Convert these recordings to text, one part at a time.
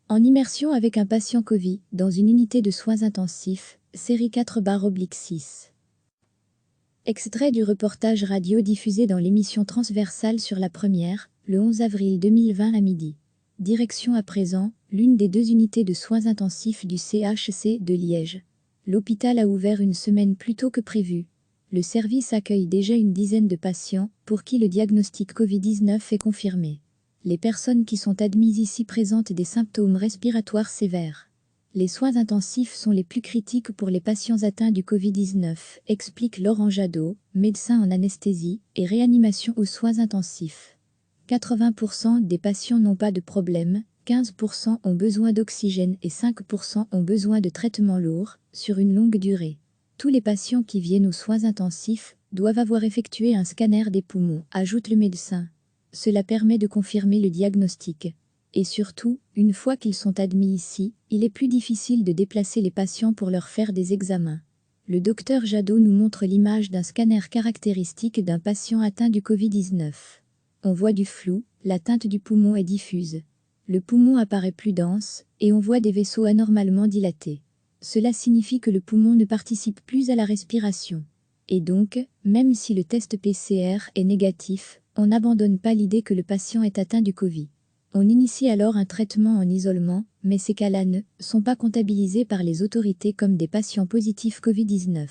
En immersion avec un patient Covid, dans une unité de soins intensifs, série 4/6. Extrait du reportage radio diffusé dans l'émission Transversale sur la Première, le 11 avril 2020 à midi. Direction à présent, l'une des deux unités de soins intensifs du CHC de Liège. L'hôpital a ouvert une semaine plus tôt que prévu. Le service accueille déjà une dizaine de patients, pour qui le diagnostic Covid-19 est confirmé. Les personnes qui sont admises ici présentent des symptômes respiratoires sévères. Les soins intensifs sont les plus critiques pour les patients atteints du Covid-19, explique Laurent Jadot, médecin en anesthésie et réanimation aux soins intensifs. 80% des patients n'ont pas de problème, 15% ont besoin d'oxygène et 5% ont besoin de traitements lourds, sur une longue durée. Tous les patients qui viennent aux soins intensifs doivent avoir effectué un scanner des poumons, ajoute le médecin. Cela permet de confirmer le diagnostic. Et surtout, une fois qu'ils sont admis ici, il est plus difficile de déplacer les patients pour leur faire des examens. Le docteur Jadot nous montre l'image d'un scanner caractéristique d'un patient atteint du Covid-19. On voit du flou, la teinte du poumon est diffuse. Le poumon apparaît plus dense, et on voit des vaisseaux anormalement dilatés. Cela signifie que le poumon ne participe plus à la respiration. Et donc, même si le test PCR est négatif, on n'abandonne pas l'idée que le patient est atteint du Covid. On initie alors un traitement en isolement, mais ces cas-là ne sont pas comptabilisés par les autorités comme des patients positifs Covid-19.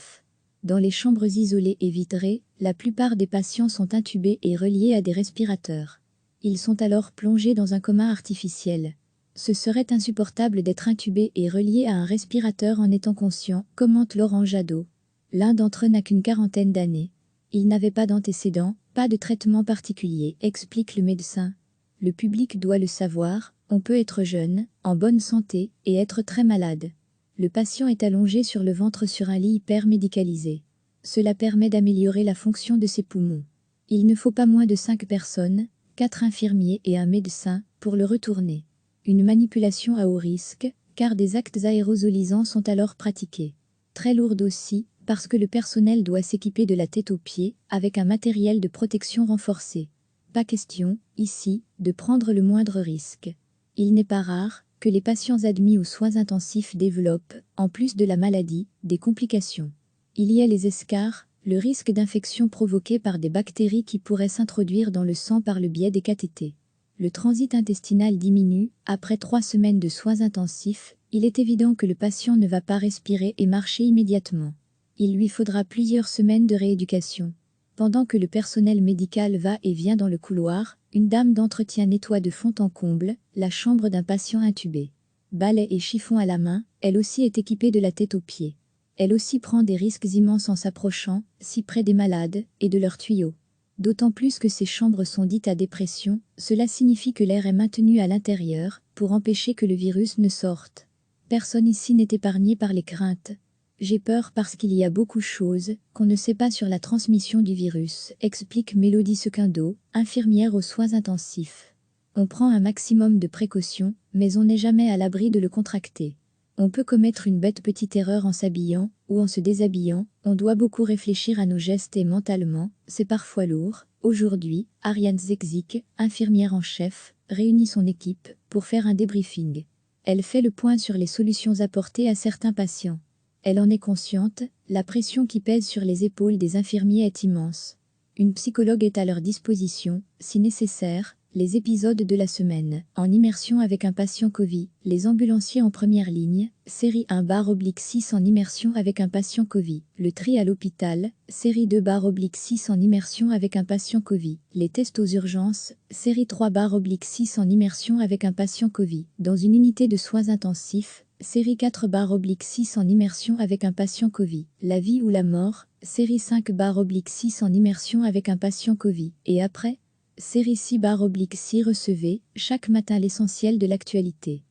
Dans les chambres isolées et vitrées, la plupart des patients sont intubés et reliés à des respirateurs. Ils sont alors plongés dans un coma artificiel. Ce serait insupportable d'être intubé et relié à un respirateur en étant conscient, commente Laurent Jadot. L'un d'entre eux n'a qu'une quarantaine d'années. Il n'avait pas d'antécédents, pas de traitement particulier, explique le médecin. Le public doit le savoir, on peut être jeune, en bonne santé, et être très malade. Le patient est allongé sur le ventre sur un lit hyper médicalisé. Cela permet d'améliorer la fonction de ses poumons. Il ne faut pas moins de 5 personnes, 4 infirmiers et un médecin, pour le retourner. Une manipulation à haut risque, car des actes aérosolisants sont alors pratiqués. Très lourde aussi, parce que le personnel doit s'équiper de la tête aux pieds, avec un matériel de protection renforcé. Pas question, ici, de prendre le moindre risque. Il n'est pas rare que les patients admis aux soins intensifs développent, en plus de la maladie, des complications. Il y a les escarres, le risque d'infection provoqué par des bactéries qui pourraient s'introduire dans le sang par le biais des cathéters. Le transit intestinal diminue, après 3 semaines de soins intensifs, il est évident que le patient ne va pas respirer et marcher immédiatement. Il lui faudra plusieurs semaines de rééducation. Pendant que le personnel médical va et vient dans le couloir, une dame d'entretien nettoie de fond en comble la chambre d'un patient intubé. Balai et chiffon à la main, elle aussi est équipée de la tête aux pieds. Elle aussi prend des risques immenses en s'approchant, si près des malades, et de leurs tuyaux. D'autant plus que ces chambres sont dites à dépression, cela signifie que l'air est maintenu à l'intérieur, pour empêcher que le virus ne sorte. Personne ici n'est épargné par les craintes. J'ai peur parce qu'il y a beaucoup de choses qu'on ne sait pas sur la transmission du virus, explique Mélodie Sequindo, infirmière aux soins intensifs. On prend un maximum de précautions, mais on n'est jamais à l'abri de le contracter. On peut commettre une bête petite erreur en s'habillant ou en se déshabillant, on doit beaucoup réfléchir à nos gestes et mentalement, c'est parfois lourd. Aujourd'hui, Ariane Zekzik, infirmière en chef, réunit son équipe pour faire un débriefing. Elle fait le point sur les solutions apportées à certains patients. Elle en est consciente, la pression qui pèse sur les épaules des infirmiers est immense. Une psychologue est à leur disposition, si nécessaire, les épisodes de la semaine, en immersion avec un patient Covid, les ambulanciers en première ligne, série 1/6 en immersion avec un patient Covid, le tri à l'hôpital, série 2/6 en immersion avec un patient Covid, les tests aux urgences, série 3/6 en immersion avec un patient Covid, dans une unité de soins intensifs, série 4/6 en immersion avec un patient Covid, la vie ou la mort, série 5/6 en immersion avec un patient Covid, et après, série 6/6 recevez, chaque matin l'essentiel de l'actualité.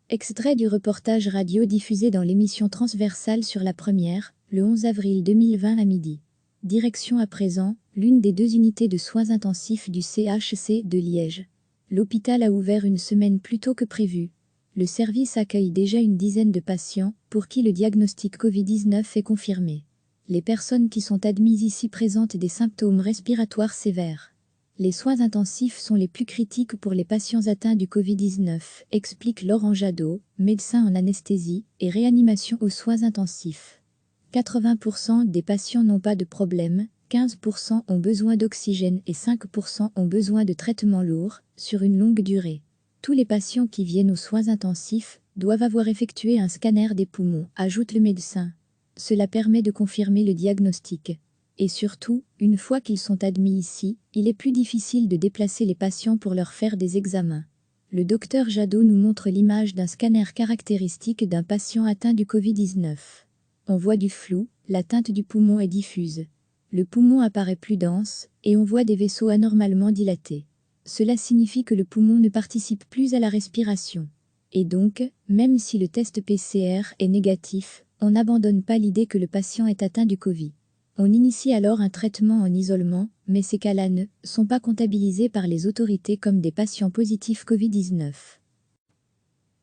Extrait du reportage radio diffusé dans l'émission Transversale sur la Première, le 11 avril 2020 à midi. Direction à présent, l'une des deux unités de soins intensifs du CHC de Liège. L'hôpital a ouvert une semaine plus tôt que prévu. Le service accueille déjà une dizaine de patients, pour qui le diagnostic Covid-19 est confirmé. Les personnes qui sont admises ici présentent des symptômes respiratoires sévères. Les soins intensifs sont les plus critiques pour les patients atteints du Covid-19, explique Laurent Jadot, médecin en anesthésie et réanimation aux soins intensifs. 80% des patients n'ont pas de problème, 15% ont besoin d'oxygène et 5% ont besoin de traitements lourds, sur une longue durée. Tous les patients qui viennent aux soins intensifs doivent avoir effectué un scanner des poumons, ajoute le médecin. Cela permet de confirmer le diagnostic. Et surtout, une fois qu'ils sont admis ici, il est plus difficile de déplacer les patients pour leur faire des examens. Le docteur Jadot nous montre l'image d'un scanner caractéristique d'un patient atteint du Covid-19. On voit du flou, la teinte du poumon est diffuse. Le poumon apparaît plus dense, et on voit des vaisseaux anormalement dilatés. Cela signifie que le poumon ne participe plus à la respiration. Et donc, même si le test PCR est négatif, on n'abandonne pas l'idée que le patient est atteint du Covid. On initie alors un traitement en isolement, mais ces cas-là ne sont pas comptabilisés par les autorités comme des patients positifs Covid-19.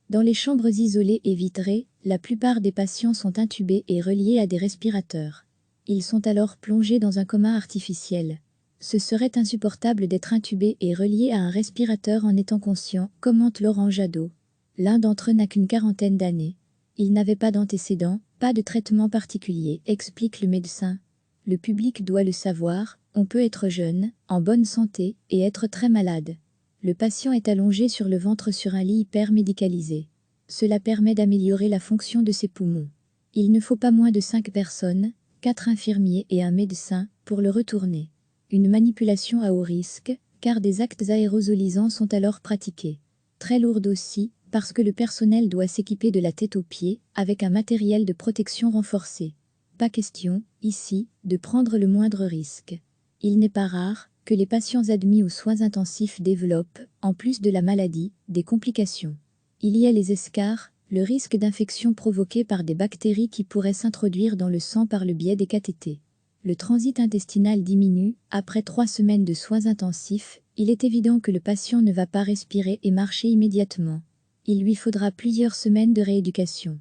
Dans les chambres isolées et vitrées, la plupart des patients sont intubés et reliés à des respirateurs. Ils sont alors plongés dans un coma artificiel. Ce serait insupportable d'être intubé et relié à un respirateur en étant conscient, commente Laurent Jadot. L'un d'entre eux n'a qu'une quarantaine d'années. Il n'avait pas d'antécédents, pas de traitement particulier, explique le médecin. Le public doit le savoir, on peut être jeune, en bonne santé, et être très malade. Le patient est allongé sur le ventre sur un lit hyper médicalisé. Cela permet d'améliorer la fonction de ses poumons. Il ne faut pas moins de 5 personnes, 4 infirmiers et un médecin, pour le retourner. Une manipulation à haut risque, car des actes aérosolisants sont alors pratiqués. Très lourde aussi, parce que le personnel doit s'équiper de la tête aux pieds, avec un matériel de protection renforcé. Pas question, ici, de prendre le moindre risque. Il n'est pas rare que les patients admis aux soins intensifs développent, en plus de la maladie, des complications. Il y a les escarres, le risque d'infection provoqué par des bactéries qui pourraient s'introduire dans le sang par le biais des cathéters. Le transit intestinal diminue, après 3 semaines de soins intensifs, il est évident que le patient ne va pas respirer et marcher immédiatement. Il lui faudra plusieurs semaines de rééducation.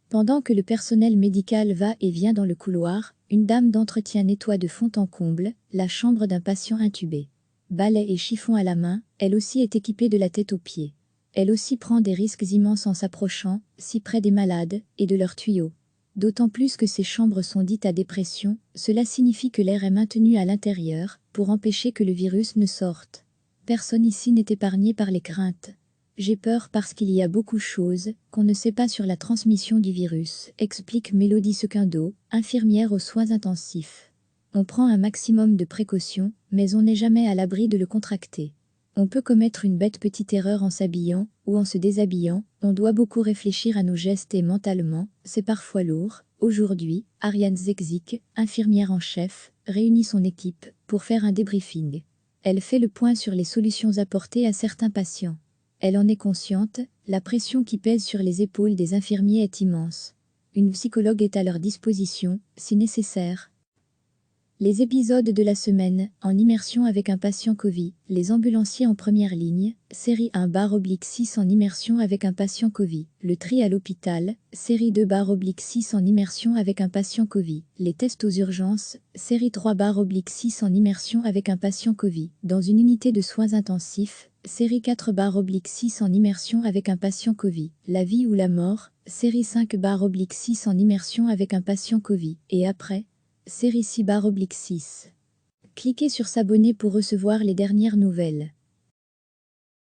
Pendant que le personnel médical va et vient dans le couloir, une dame d'entretien nettoie de fond en comble la chambre d'un patient intubé. Balai et chiffon à la main, elle aussi est équipée de la tête aux pieds. Elle aussi prend des risques immenses en s'approchant, si près des malades, et de leurs tuyaux. D'autant plus que ces chambres sont dites à dépression, cela signifie que l'air est maintenu à l'intérieur, pour empêcher que le virus ne sorte. Personne ici n'est épargné par les craintes. J'ai peur parce qu'il y a beaucoup de choses qu'on ne sait pas sur la transmission du virus, explique Mélodie Sequindo, infirmière aux soins intensifs. On prend un maximum de précautions, mais on n'est jamais à l'abri de le contracter. On peut commettre une bête petite erreur en s'habillant ou en se déshabillant, on doit beaucoup réfléchir à nos gestes et mentalement, c'est parfois lourd. Aujourd'hui, Ariane Zekzik, infirmière en chef, réunit son équipe pour faire un débriefing. Elle fait le point sur les solutions apportées à certains patients. Elle en est consciente, la pression qui pèse sur les épaules des infirmiers est immense. Une psychologue est à leur disposition, si nécessaire. Les épisodes de la semaine, en immersion avec un patient Covid, les ambulanciers en première ligne, série 1/6 en immersion avec un patient Covid, le tri à l'hôpital, série 2/6 en immersion avec un patient Covid, les tests aux urgences, série 3/6 en immersion avec un patient Covid, dans une unité de soins intensifs, série 4/6 en immersion avec un patient Covid, la vie ou la mort, série 5/6 en immersion avec un patient Covid, et après, série 6/6. Cliquez sur s'abonner pour recevoir les dernières nouvelles.